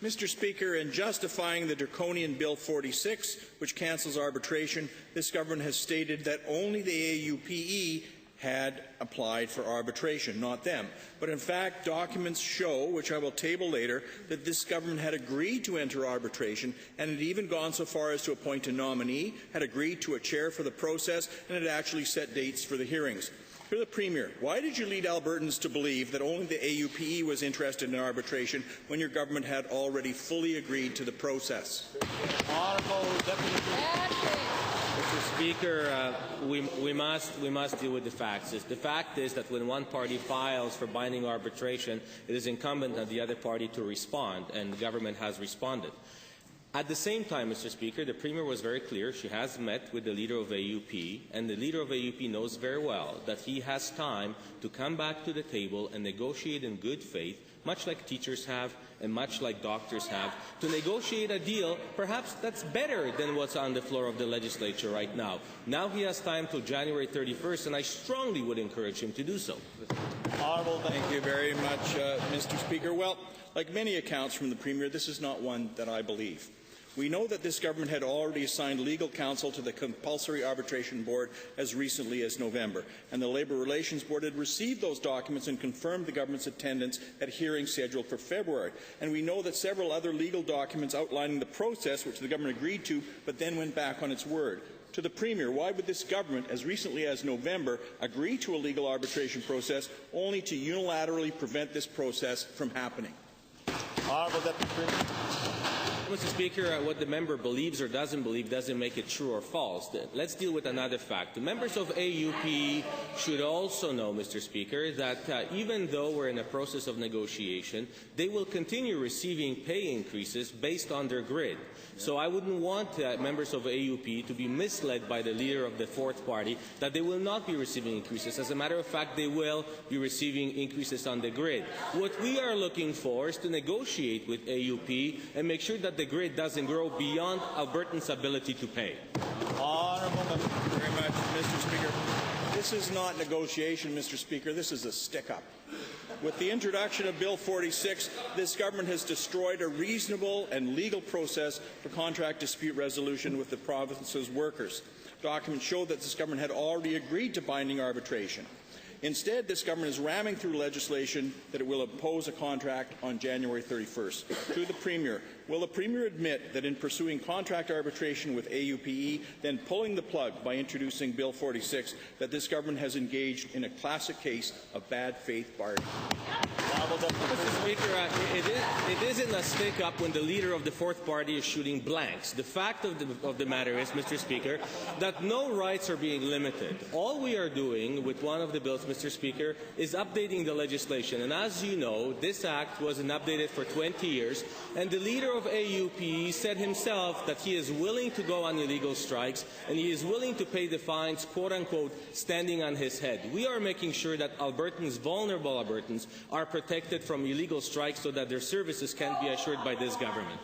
Mr. Speaker, in justifying the draconian Bill 46, which cancels arbitration, this government has stated that only the AUPE had applied for arbitration, not them. But in fact, documents show, which I will table later, that this government had agreed to enter arbitration and had even gone so far as to appoint a nominee, had agreed to a chair for the process, and had actually set dates for the hearings. To the Premier, why did you lead Albertans to believe that only the AUPE was interested in arbitration when your government had already fully agreed to the process? Honourable Deputy Mr. Speaker, we must deal with the facts. The fact is that when one party files for binding arbitration, it is incumbent on the other party to respond, and the government has responded. At the same time, Mr. Speaker, the Premier was very clear. She has met with the leader of AUP, and the leader of AUP knows very well that he has time to come back to the table and negotiate in good faith, much like teachers have and much like doctors have, to negotiate a deal perhaps that's better than what's on the floor of the legislature right now. Now he has time till January 31st, and I strongly would encourage him to do so. Thank you very much, Mr. Speaker. Well, like many accounts from the Premier, this is not one that I believe. We know that this government had already assigned legal counsel to the Compulsory Arbitration Board as recently as November, and the Labour Relations Board had received those documents and confirmed the government's attendance at hearings scheduled for February. And we know that several other legal documents outlining the process, which the government agreed to, but then went back on its word. To the Premier, why would this government, as recently as November, agree to a legal arbitration process only to unilaterally prevent this process from happening? Honourable Deputy Premier. Mr. Speaker, what the member believes or doesn't believe doesn't make it true or false. Let's deal with another fact. The members of AUP should also know, Mr. Speaker, that even though we're in a process of negotiation, they will continue receiving pay increases based on their grid. So I wouldn't want members of AUP to be misled by the leader of the fourth party that they will not be receiving increases. As a matter of fact, they will be receiving increases on the grid. What we are looking for is to negotiate with AUP and make sure that the grid doesn't grow beyond Albertans' ability to pay. Honourable Member. Thank you very much, Mr. Speaker. This is not negotiation, Mr. Speaker. This is a stick-up. With the introduction of Bill 46, this government has destroyed a reasonable and legal process for contract dispute resolution with the province's workers. Documents show that this government had already agreed to binding arbitration. Instead, this government is ramming through legislation that it will impose a contract on January 31st. To the Premier, will the Premier admit that in pursuing contract arbitration with AUPE, then pulling the plug by introducing Bill 46, that this government has engaged in a classic case of bad faith bargaining? Mr. Speaker, it isn't a stick-up when the leader of the fourth party is shooting blanks. The fact of the matter is, Mr. Speaker, that no rights are being limited. All we are doing with one of the bills, Mr. Speaker, is updating the legislation. And as you know, this act wasn't updated for 20 years, and the leader of AUP said himself that he is willing to go on illegal strikes, and he is willing to pay the fines, quote-unquote, standing on his head. We are making sure that Albertans, vulnerable Albertans, are protected from illegal strikes so that their services can be assured by this government.